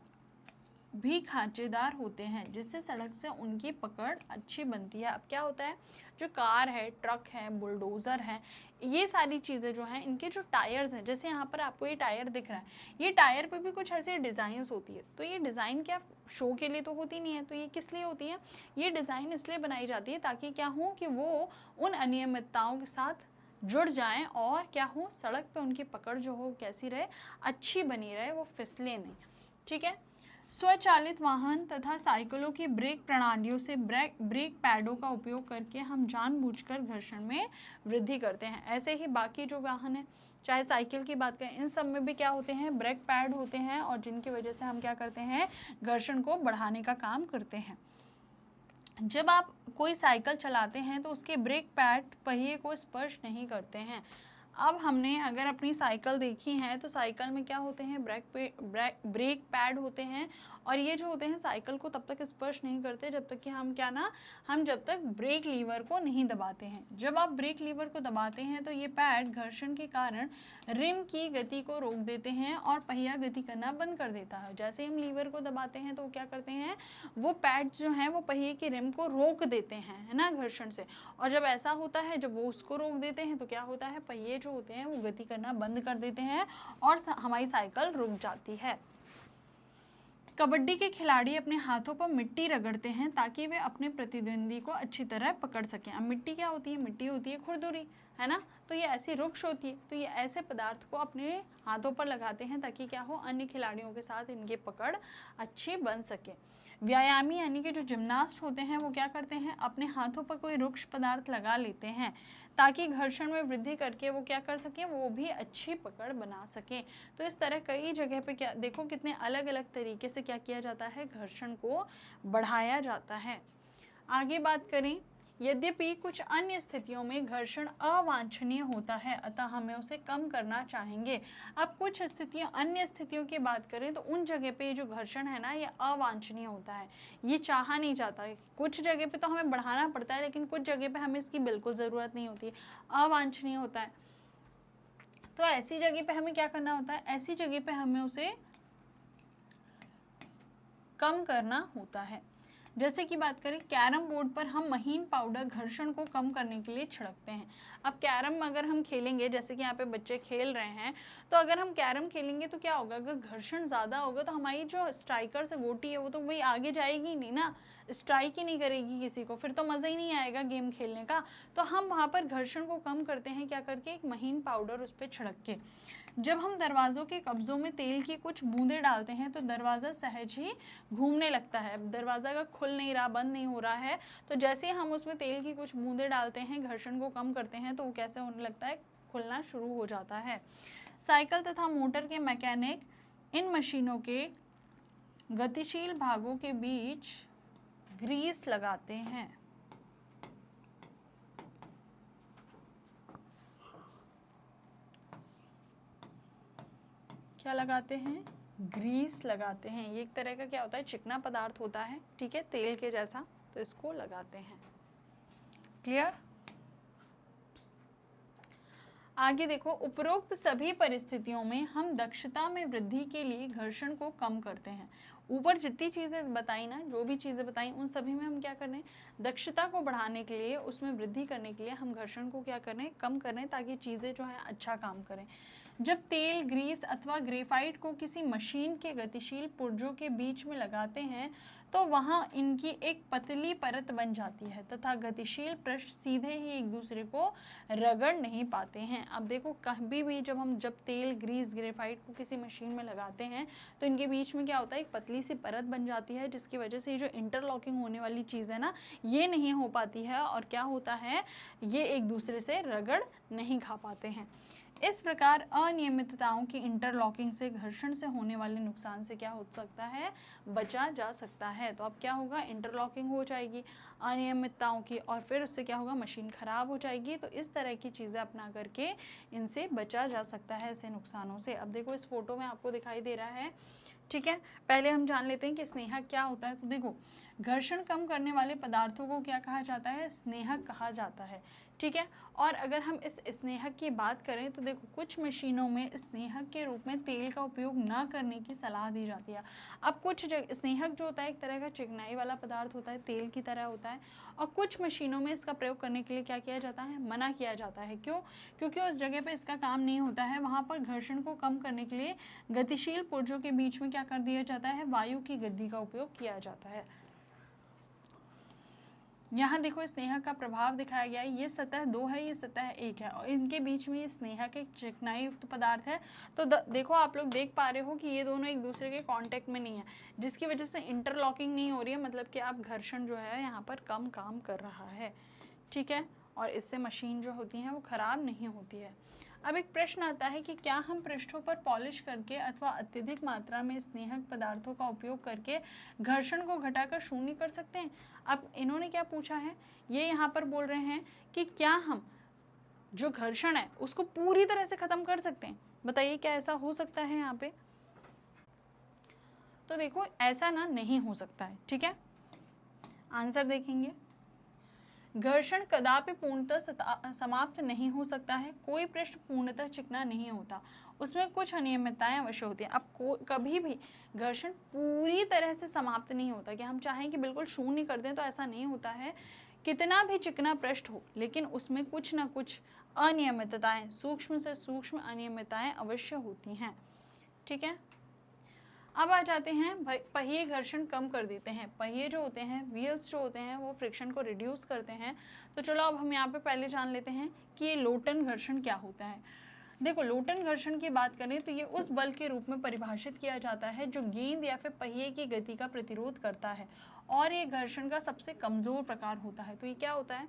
भी खांचेदार होते हैं जिससे सड़क से उनकी पकड़ अच्छी बनती है। अब क्या होता है, जो कार है, ट्रक है, बुलडोज़र है, ये सारी चीज़ें जो हैं, इनके जो टायर्स हैं, जैसे यहाँ पर आपको ये टायर दिख रहा है, ये टायर पे भी कुछ ऐसी डिज़ाइंस होती है। तो ये डिज़ाइन क्या शो के लिए तो होती नहीं है, तो ये किस लिए होती है, ये डिज़ाइन इसलिए बनाई जाती है ताकि क्या हो कि वो उन अनियमितताओं के साथ जुड़ जाएं और क्या हो, सड़क पे उनकी पकड़ जो हो कैसी रहे, अच्छी बनी रहे, वो फिसले नहीं। ठीक है, स्वचालित वाहन तथा साइकिलों की ब्रेक प्रणालियों से ब्रेक पैडों का उपयोग करके हम जानबूझकर घर्षण में वृद्धि करते हैं। ऐसे ही बाकी जो वाहन है, चाहे साइकिल की बात करें, इन सब में भी क्या होते हैं, ब्रेक पैड होते हैं और जिनकी वजह से हम क्या करते हैं, घर्षण को बढ़ाने का काम करते हैं। जब आप कोई साइकिल चलाते हैं तो उसके ब्रेक पैड पहिए को स्पर्श नहीं करते हैं। अब हमने अगर अपनी साइकिल देखी है तो साइकिल में क्या होते हैं, ब्रेक पैड होते हैं, और ये जो होते हैं साइकिल को तब तक स्पर्श नहीं करते जब तक कि हम जब तक ब्रेक लीवर को नहीं दबाते हैं। जब आप ब्रेक लीवर को दबाते हैं तो ये पैड घर्षण के कारण रिम की गति को रोक देते हैं और पहिया गति करना बंद कर देता है। जैसे हम लीवर को दबाते हैं तो क्या करते हैं, वो पैड जो हैं वो पहिए की रिम को रोक देते हैं, है ना, घर्षण से। और जब ऐसा होता है, जब वो उसको रोक देते हैं तो क्या होता है, पहिए जो होते हैं वो गति करना बंद कर देते हैं और हमारी साइकिल रुक जाती है। कबड्डी के खिलाड़ी अपने हाथों पर मिट्टी रगड़ते हैं ताकि वे अपने प्रतिद्वंदी को अच्छी तरह पकड़ सकें। अब मिट्टी क्या होती है, मिट्टी होती है खुरदुरी, है ना, तो ये ऐसी रुक्ष होती है, तो ये ऐसे पदार्थ को अपने हाथों पर लगाते हैं ताकि क्या हो, अन्य खिलाड़ियों के साथ इनकी पकड़ अच्छी बन सके। व्यायामी यानी कि जो जिम्नास्ट होते हैं वो क्या करते हैं, अपने हाथों पर कोई रुक्ष पदार्थ लगा लेते हैं ताकि घर्षण में वृद्धि करके वो क्या कर सकें, वो भी अच्छी पकड़ बना सकें। तो इस तरह कई जगह पे क्या देखो, कितने अलग अलग तरीके से क्या किया जाता है, घर्षण को बढ़ाया जाता है। आगे बात करें, यद्यपि कुछ अन्य स्थितियों में घर्षण अवांछनीय होता है, अतः हमें उसे कम करना चाहेंगे। अब कुछ स्थितियों, अन्य स्थितियों की बात करें तो उन जगह पे जो घर्षण है ना, ये अवांछनीय होता है, ये चाहा नहीं जाता है। कुछ जगह पे तो हमें बढ़ाना पड़ता है, लेकिन कुछ जगह पे हमें इसकी बिल्कुल ज़रूरत नहीं होती, अवांछनीय होता है। तो ऐसी जगह पे हमें क्या करना होता है, ऐसी जगह पे हमें उसे कम करना होता है। जैसे कि बात करें, कैरम बोर्ड पर हम महीन पाउडर घर्षण को कम करने के लिए छिड़कते हैं। अब कैरम अगर हम खेलेंगे, जैसे कि यहाँ पे बच्चे खेल रहे हैं, तो अगर हम कैरम खेलेंगे तो क्या होगा, अगर घर्षण ज़्यादा होगा तो हमारी जो स्ट्राइकर से गोटी है वो तो भाई आगे जाएगी नहीं ना, स्ट्राइक ही नहीं करेगी किसी को, फिर तो मज़ा ही नहीं आएगा गेम खेलने का। तो हम वहाँ पर घर्षण को कम करते हैं क्या करके, एक महीन पाउडर उस पर छिड़क के। जब हम दरवाज़ों के कब्जों में तेल की कुछ बूंदें डालते हैं तो दरवाज़ा सहज ही घूमने लगता है। दरवाज़ा का खुल नहीं रहा, बंद नहीं हो रहा है, तो जैसे ही हम उसमें तेल की कुछ बूंदें डालते हैं, घर्षण को कम करते हैं, तो वो कैसे होने लगता है, खुलना शुरू हो जाता है। साइकिल तथा मोटर के मैकेनिक इन मशीनों के गतिशील भागों के बीच ग्रीस लगाते हैं। क्या लगाते हैं, ग्रीस लगाते हैं। ये एक तरह का क्या होता है, चिकना पदार्थ होता है, ठीक है, तेल के जैसा, तो इसको लगाते हैं। क्लियर। आगे देखो, उपरोक्त सभी परिस्थितियों में हम दक्षता में वृद्धि के लिए घर्षण को कम करते हैं। ऊपर जितनी चीज़ें बताई ना, जो भी चीज़ें बताई, उन सभी में हम क्या कर रहे हैं, दक्षता को बढ़ाने के लिए, उसमें वृद्धि करने के लिए हम घर्षण को क्या कर रहे हैं, कम कर रहे हैं, ताकि चीज़ें जो है अच्छा काम करें। जब तेल, ग्रीस अथवा ग्रेफाइट को किसी मशीन के गतिशील पुर्जों के बीच में लगाते हैं तो वहाँ इनकी एक पतली परत बन जाती है तथा गतिशील पृष्ठ सीधे ही एक दूसरे को रगड़ नहीं पाते हैं। अब देखो, कभी भी जब तेल, ग्रीस, ग्रेफाइट को किसी मशीन में लगाते हैं तो इनके बीच में क्या होता है, एक पतली सी परत बन जाती है, जिसकी वजह से ये जो इंटरलॉकिंग होने वाली चीज़ है ना, ये नहीं हो पाती है, और क्या होता है, ये एक दूसरे से रगड़ नहीं खा पाते हैं। इस प्रकार अनियमितताओं की इंटरलॉकिंग से घर्षण से होने वाले नुकसान से क्या हो सकता है, बचा जा सकता है। तो अब क्या होगा, इंटरलॉकिंग हो जाएगी अनियमितताओं की, और फिर उससे क्या होगा, मशीन खराब हो जाएगी। तो इस तरह की चीज़ें अपना करके इनसे बचा जा सकता है, ऐसे नुकसानों से। अब देखो, इस फोटो में आपको दिखाई दे रहा है, ठीक है। पहले हम जान लेते हैं कि स्नेहक क्या होता है। तो देखो, घर्षण कम करने वाले पदार्थों को क्या कहा जाता है, स्नेहक कहा जाता है, ठीक है। और अगर हम इस स्नेहक की बात करें तो देखो, कुछ मशीनों में स्नेहक के रूप में तेल का उपयोग न करने की सलाह दी जाती है। अब कुछ स्नेहक जो होता है एक तरह का चिकनाई वाला पदार्थ होता है, तेल की तरह होता है, और कुछ मशीनों में इसका प्रयोग करने के लिए क्या किया जाता है, मना किया जाता है। क्यों? क्योंकि उस जगह पे इसका काम नहीं होता है, वहाँ पर घर्षण को कम करने के लिए गतिशील पुर्जों के बीच में क्या कर दिया जाता है, वायु की गति का उपयोग किया जाता है। यहाँ देखो, स्नेहक का प्रभाव दिखाया गया है। ये सतह 2 है, ये सतह 1 है, और इनके बीच में ये स्नेहक एक चिकनाई युक्त पदार्थ है। तो देखो, आप लोग देख पा रहे हो कि ये दोनों एक दूसरे के कांटेक्ट में नहीं है, जिसकी वजह से इंटरलॉकिंग नहीं हो रही है, मतलब कि आप घर्षण जो है यहाँ पर कम काम कर रहा है, ठीक है। और इससे मशीन जो होती है वो ख़राब नहीं होती है। अब एक प्रश्न आता है कि क्या हम पृष्ठों पर पॉलिश करके अथवा अत्यधिक मात्रा में स्नेहक पदार्थों का उपयोग करके घर्षण को घटाकर शून्य कर सकते हैं। अब इन्होंने क्या पूछा है, ये यहाँ पर बोल रहे हैं कि क्या हम जो घर्षण है उसको पूरी तरह से खत्म कर सकते हैं? बताइए क्या ऐसा हो सकता है यहाँ पे? तो देखो ऐसा ना नहीं हो सकता है, ठीक है। आंसर देखेंगे, घर्षण कदापि पूर्णतः समाप्त नहीं हो सकता है। कोई पृष्ठ पूर्णतः चिकना नहीं होता, उसमें कुछ अनियमितताएं अवश्य होती हैं। अब कभी भी घर्षण पूरी तरह से समाप्त नहीं होता कि हम चाहें कि बिल्कुल शून्य कर दें, तो ऐसा नहीं होता है। कितना भी चिकना पृष्ठ हो, लेकिन उसमें कुछ ना कुछ अनियमितताएं, सूक्ष्म से सूक्ष्म अनियमितताएं अवश्य होती हैं, ठीक है। अब आ जाते हैं पहिए घर्षण कम कर देते हैं। पहिए जो होते हैं, व्हील्स जो होते हैं, वो फ्रिक्शन को रिड्यूस करते हैं। तो चलो अब हम यहाँ पे पहले जान लेते हैं कि ये लोटन घर्षण क्या होता है। देखो लोटन घर्षण की बात करें तो ये उस बल के रूप में परिभाषित किया जाता है जो गेंद या फिर पहिए की गति का प्रतिरोध करता है, और ये घर्षण का सबसे कमजोर प्रकार होता है। तो ये क्या होता है?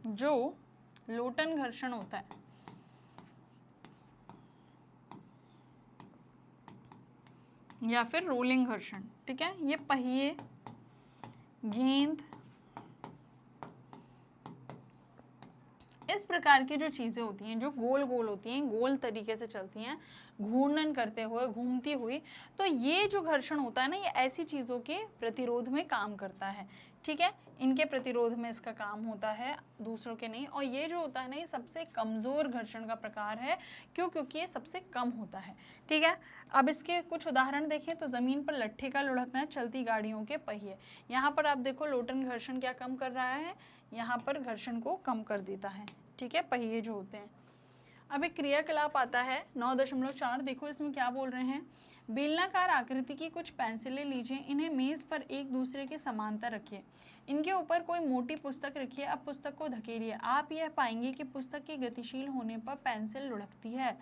जो लोटन घर्षण होता है या फिर रोलिंग घर्षण, ठीक है, ये पहिए, गेंद, इस प्रकार की जो चीजें होती हैं जो गोल गोल होती हैं, गोल तरीके से चलती हैं, घूर्णन करते हुए, घूमती हुई, तो ये जो घर्षण होता है ना, ये ऐसी चीजों के प्रतिरोध में काम करता है, ठीक है। इनके प्रतिरोध में इसका काम होता है, दूसरों के नहीं। और ये जो होता है ना, ये सबसे कमजोर घर्षण का प्रकार है। क्यों? क्योंकि ये सबसे कम होता है, ठीक है। अब इसके कुछ उदाहरण देखें तो जमीन पर लट्ठे का लुढ़कना, चलती गाड़ियों के पहिए। यहाँ पर आप देखो लोटन घर्षण क्या कम कर रहा है, यहाँ पर घर्षण को कम कर देता है, ठीक है, पहिए जो होते हैं। अब एक क्रियाकलाप आता है 9.4, देखो इसमें क्या बोल रहे हैं। बेलनाकार आकृति की कुछ पेंसिलें लीजिए, इन्हें मेज पर एक दूसरे के समांतर रखिए, इनके ऊपर कोई मोटी पुस्तक रखिए। अब पुस्तक को धकेलिए, आप यह पाएंगे कि पुस्तक के गतिशील होने पर पेंसिल लुढ़कती है।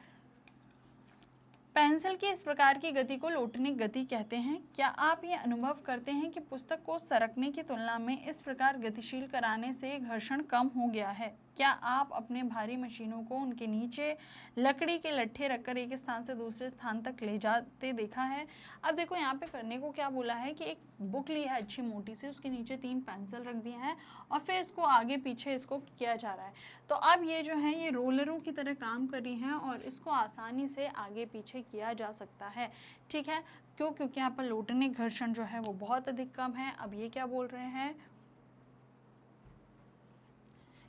पेंसिल की इस प्रकार की गति को लोटनिक गति कहते हैं। क्या आप ये अनुभव करते हैं कि पुस्तक को सरकने की तुलना में इस प्रकार गतिशील कराने से घर्षण कम हो गया है? क्या आप अपने भारी मशीनों को उनके नीचे लकड़ी के लट्ठे रखकर एक स्थान से दूसरे स्थान तक ले जाते देखा है? अब देखो यहाँ पे करने को क्या बोला है कि एक बुक ली है अच्छी मोटी सी, उसके नीचे 3 पेंसिल रख दिए हैं और फिर इसको आगे पीछे इसको किया जा रहा है। तो अब ये जो है ये रोलरों की तरह काम कर रही हैं और इसको आसानी से आगे पीछे किया जा सकता है, ठीक है। क्यों? क्योंकि यहाँ पर लोटनिक घर्षण जो है वो बहुत अधिक कम है। अब ये क्या बोल रहे हैं,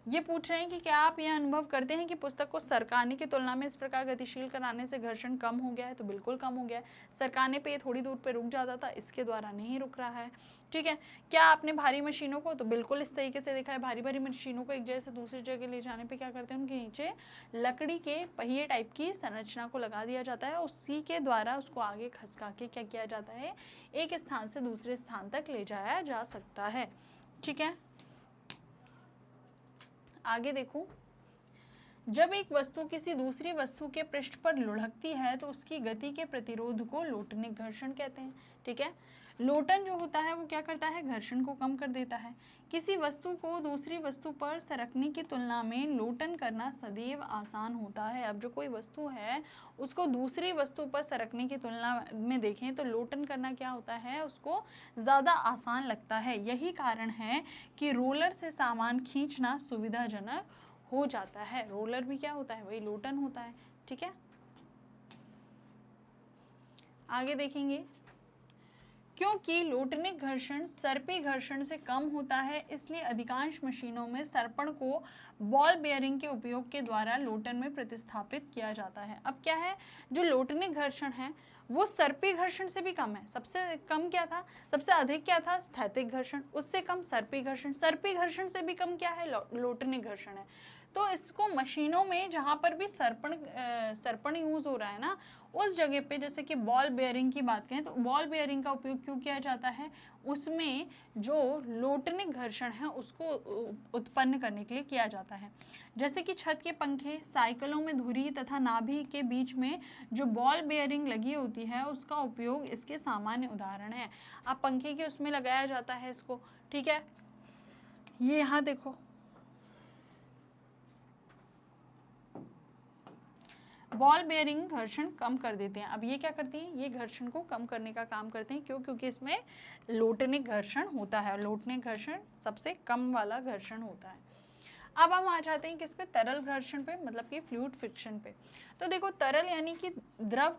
ये पूछ रहे हैं कि क्या आप यह अनुभव करते हैं कि पुस्तक को सरकाने की तुलना में इस प्रकार गतिशील कराने से घर्षण कम हो गया है? तो बिल्कुल कम हो गया है। सरकाने पे ये थोड़ी दूर पे रुक जाता था, इसके द्वारा नहीं रुक रहा है, ठीक है। क्या आपने भारी मशीनों को, तो बिल्कुल इस तरीके से देखा है, भारी भारी मशीनों को एक जगह से दूसरी जगह ले जाने पे क्या करते हैं, उनके नीचे लकड़ी के पहिए टाइप की संरचना को लगा दिया जाता है, उसी के द्वारा उसको आगे खसका के क्या किया जाता है, एक स्थान से दूसरे स्थान तक ले जाया जा सकता है, ठीक है। आगे देखो, जब एक वस्तु किसी दूसरी वस्तु के पृष्ठ पर लुढ़कती है तो उसकी गति के प्रतिरोध को लोटनिक घर्षण कहते हैं, ठीक है। लोटन जो होता है वो क्या करता है, घर्षण को कम कर देता है। किसी वस्तु को दूसरी वस्तु पर सरकने की तुलना में लोटन करना सदैव आसान होता है। अब जो कोई वस्तु है उसको दूसरी वस्तु पर सरकने की तुलना में देखें तो लोटन करना क्या होता है, उसको ज़्यादा आसान लगता है। यही कारण है कि रोलर से सामान खींचना सुविधाजनक हो जाता है। रोलर भी क्या होता है, वही लोटन होता है, ठीक है। आगे देखेंगे, क्योंकि लोटनिक घर्षण सर्पी घर्षण से कम होता है, इसलिए अधिकांश मशीनों में सर्पण को बॉल बेयरिंग के उपयोग के द्वारा लोटन में प्रतिस्थापित किया जाता है। अब क्या है, जो लोटनिक घर्षण है वो सर्पी घर्षण से भी कम है। सबसे कम क्या था, सबसे अधिक क्या था, स्थैतिक घर्षण, उससे कम सर्पी घर्षण, सर्पी घर्षण से भी कम क्या है, लोटनिक घर्षण है। तो इसको मशीनों में जहाँ पर भी सर्पण यूज हो रहा है ना, उस जगह पे, जैसे कि बॉल बेयरिंग की बात करें तो बॉल बेयरिंग का उपयोग क्यों किया जाता है, उसमें जो लोटनिक घर्षण है उसको उत्पन्न करने के लिए किया जाता है। जैसे कि छत के पंखे, साइकिलों में धुरी तथा नाभि के बीच में जो बॉल बेयरिंग लगी होती है उसका उपयोग इसके सामान्य उदाहरण है। अब पंखे के उसमें लगाया जाता है इसको, ठीक है। ये यहाँ देखो, बॉल बेयरिंग घर्षण कम कर देते हैं। अब ये क्या करती हैं, ये घर्षण को कम करने का काम करते हैं। क्यों? क्योंकि इसमें लोटनिक घर्षण होता है और लोटनिक घर्षण सबसे कम वाला घर्षण होता है। अब हम आ जाते हैं किस पे, तरल घर्षण पे, मतलब कि फ्लूइड फ्रिक्शन पे। तो देखो तरल यानी कि द्रव,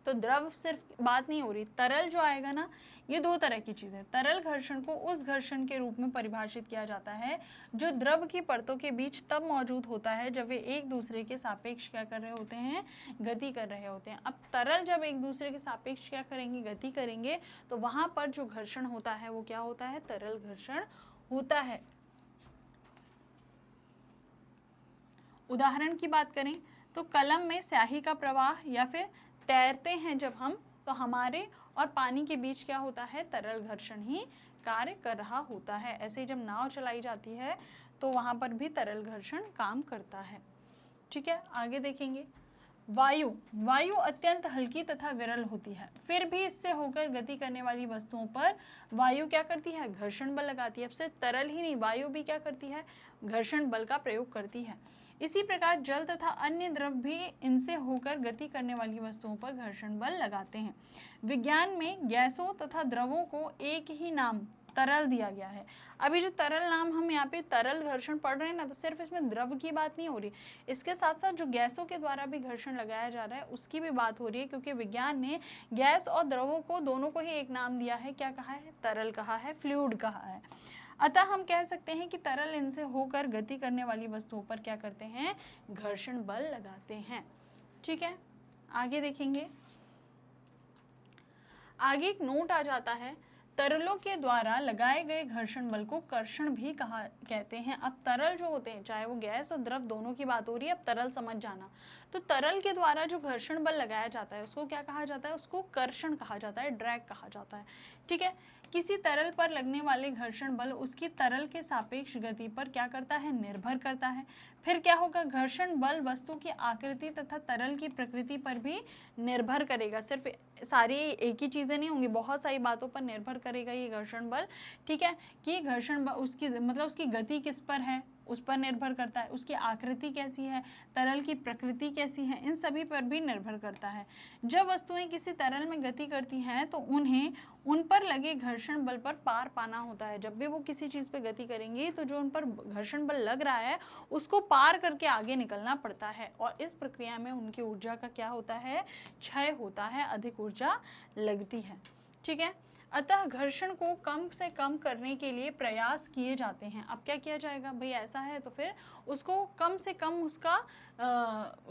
तो द्रव सिर्फ बात नहीं हो रही, तरल जो आएगा ना, ये दो तरह की चीज़ें। तरल घर्षण को उस घर्षण के रूप में परिभाषित किया जाता है जो द्रव की परतों के बीच तब मौजूद होता है जब वे एक दूसरे के सापेक्ष क्या कर रहे होते हैं, गति कर रहे होते हैं। अब तरल जब एक दूसरे के सापेक्ष क्या करेंगे, गति करेंगे, तो वहां पर जो घर्षण होता है वो क्या होता है, तरल घर्षण होता है। उदाहरण की बात करें तो कलम में स्याही का प्रवाह या फिर तैरते हैं जब हम, तो हमारे और पानी के बीच क्या होता है, तरल घर्षण ही कार्य कर रहा होता है। ऐसे ही जब नाव चलाई जाती है तो वहां पर भी तरल घर्षण काम करता है। ठीक है, आगे देखेंगे। वायु, वायु अत्यंत हल्की तथा विरल होती है, फिर भी इससे होकर गति करने वाली वस्तुओं पर वायु क्या करती है, घर्षण बल लगाती है। अब सिर्फ तरल ही नहीं, वायु भी क्या करती है, घर्षण बल का प्रयोग करती है। इसी प्रकार जल तथा अन्य द्रव भी इनसे होकर गति करने वाली वस्तुओं पर घर्षण बल लगाते हैं। विज्ञान में गैसों तथा द्रवों को एक ही नाम तरल दिया गया है। अभी जो तरल नाम हम यहाँ पे तरल घर्षण पढ़ रहे हैं ना, तो सिर्फ इसमें द्रव की बात नहीं हो रही, इसके साथ साथ जो गैसों के द्वारा भी घर्षण लगाया जा रहा है उसकी भी बात हो रही है, क्योंकि विज्ञान ने गैस और द्रवों को दोनों को ही एक नाम दिया है। क्या कहा है, तरल कहा है, फ्लूइड कहा है। अतः हम कह सकते हैं कि तरल इनसे होकर गति करने वाली वस्तुओं पर क्या करते हैं, घर्षण बल लगाते हैं। ठीक है, आगे देखेंगे। आगे एक नोट आ जाता है, तरलों के द्वारा लगाए गए घर्षण बल को कर्षण भी कहते हैं। अब तरल जो होते हैं, चाहे वो गैस और द्रव दोनों की बात हो रही है, अब तरल समझ जाना। तो तरल के द्वारा जो घर्षण बल लगाया जाता है उसको क्या कहा जाता है, उसको कर्षण कहा जाता है, ड्रैग कहा जाता है। ठीक है, किसी तरल पर लगने वाले घर्षण बल उसकी तरल के सापेक्ष गति पर क्या करता है, निर्भर करता है। फिर क्या होगा, घर्षण बल वस्तु की आकृति तथा तरल की प्रकृति पर भी निर्भर करेगा। सिर्फ सारी एक ही चीजें नहीं होंगी, बहुत सारी बातों पर निर्भर करेगा ये घर्षण बल। ठीक है, कि घर्षण बल उसकी मतलब उसकी गति किस पर है, उस पर निर्भर करता है, उसकी आकृति कैसी है, तरल की प्रकृति कैसी है, इन सभी पर भी निर्भर करता है। जब वस्तुएं किसी तरल में गति करती हैं तो उन्हें उन पर लगे घर्षण बल पर पार पाना होता है। जब भी वो किसी चीज पे गति करेंगी तो जो उन पर घर्षण बल लग रहा है उसको पार करके आगे निकलना पड़ता है, और इस प्रक्रिया में उनकी ऊर्जा का क्या होता है, क्षय होता है, अधिक ऊर्जा लगती है। ठीक है, अतः घर्षण को कम से कम करने के लिए प्रयास किए जाते हैं। अब क्या किया जाएगा, भाई ऐसा है तो फिर उसको कम से कम उसका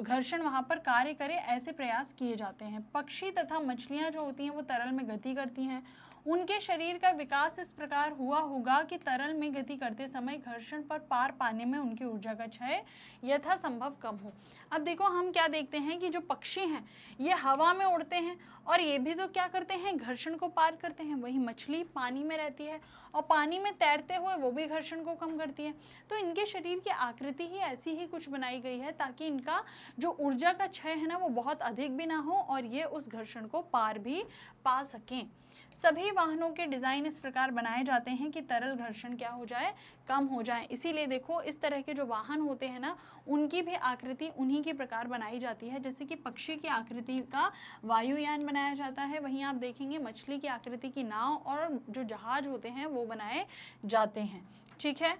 घर्षण वहाँ पर कार्य करे, ऐसे प्रयास किए जाते हैं। पक्षी तथा मछलियाँ जो होती हैं वो तरल में गति करती हैं, उनके शरीर का विकास इस प्रकार हुआ होगा कि तरल में गति करते समय घर्षण पर पार पाने में उनकी ऊर्जा का क्षय यथासंभव कम हो। अब देखो हम क्या देखते हैं कि जो पक्षी हैं ये हवा में उड़ते हैं और ये भी तो क्या करते हैं, घर्षण को पार करते हैं। वही मछली पानी में रहती है और पानी में तैरते हुए वो भी घर्षण को कम करती है। तो इनके शरीर की आकृति ही ऐसी ही कुछ बनाई गई है ताकि इनका जो ऊर्जा का क्षय है ना वो बहुत अधिक भी ना हो और ये उस घर्षण को पार भी पा सकें। सभी वाहनों के डिजाइन इस प्रकार बनाए जाते हैं कि तरल घर्षण क्या हो जाए, कम हो जाए। इसीलिए देखो इस तरह के जो वाहन होते हैं ना उनकी भी आकृति उन्हीं के प्रकार बनाई जाती है। जैसे कि पक्षी की आकृति का वायुयान बनाया जाता है, वहीं आप देखेंगे मछली की आकृति की नाव और जो जहाज होते हैं वो बनाए जाते हैं। ठीक है,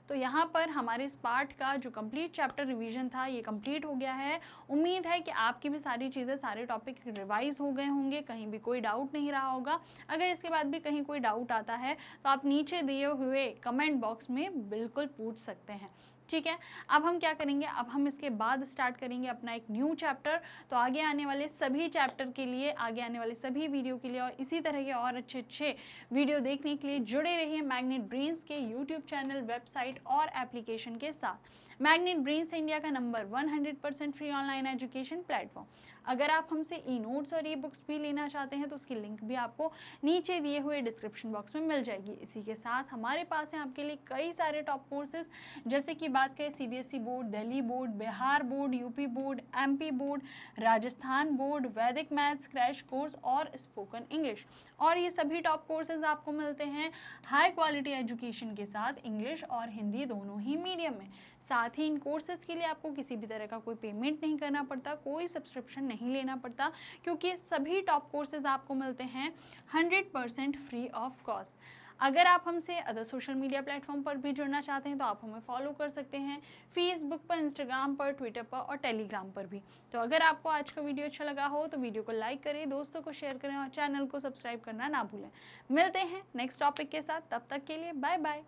तो यहाँ पर हमारे इस पार्ट का जो कंप्लीट चैप्टर रिवीजन था ये कंप्लीट हो गया है। उम्मीद है कि आपकी भी सारी चीज़ें, सारे टॉपिक रिवाइज हो गए होंगे, कहीं भी कोई डाउट नहीं रहा होगा। अगर इसके बाद भी कहीं कोई डाउट आता है तो आप नीचे दिए हुए कमेंट बॉक्स में बिल्कुल पूछ सकते हैं। ठीक है, अब हम क्या करेंगे, अब हम इसके बाद स्टार्ट करेंगे अपना एक न्यू चैप्टर। तो आगे आने वाले सभी चैप्टर के लिए, आगे आने वाले सभी वीडियो के लिए और इसी तरह के और अच्छे अच्छे वीडियो देखने के लिए जुड़े रहिए मैग्नेट ब्रेन्स के यूट्यूब चैनल, वेबसाइट और एप्लीकेशन के साथ। मैग्नेट ब्रेन्स इंडिया का number 100% free online education platform. अगर आप हमसे ई नोट्स और ई बुक्स भी लेना चाहते हैं तो उसकी लिंक भी आपको नीचे दिए हुए डिस्क्रिप्शन बॉक्स में मिल जाएगी। इसी के साथ हमारे पास है आपके लिए कई सारे टॉप कोर्सेज, जैसे कि बात करें CBSE board, Delhi board, Bihar board, UP board, MP board, Rajasthan board, वैदिक मैथ्स क्रैश कोर्स और स्पोकन इंग्लिश। और ये सभी टॉप कोर्सेज आपको मिलते हैं हाई क्वालिटी एजुकेशन के साथ, इंग्लिश और हिंदी दोनों ही मीडियम में। साथ साथ ही इन कोर्सेज़ के लिए आपको किसी भी तरह का कोई पेमेंट नहीं करना पड़ता, कोई सब्सक्रिप्शन नहीं लेना पड़ता, क्योंकि सभी टॉप कोर्सेज़ आपको मिलते हैं 100% फ्री ऑफ कॉस्ट। अगर आप हमसे अदर सोशल मीडिया प्लेटफॉर्म पर भी जुड़ना चाहते हैं तो आप हमें फॉलो कर सकते हैं, फेसबुक पर, इंस्टाग्राम पर, ट्विटर पर और टेलीग्राम पर भी। तो अगर आपको आज का वीडियो अच्छा लगा हो तो वीडियो को लाइक करें, दोस्तों को शेयर करें और चैनल को सब्सक्राइब करना ना भूलें। मिलते हैं नेक्स्ट टॉपिक के साथ, तब तक के लिए बाय बाय।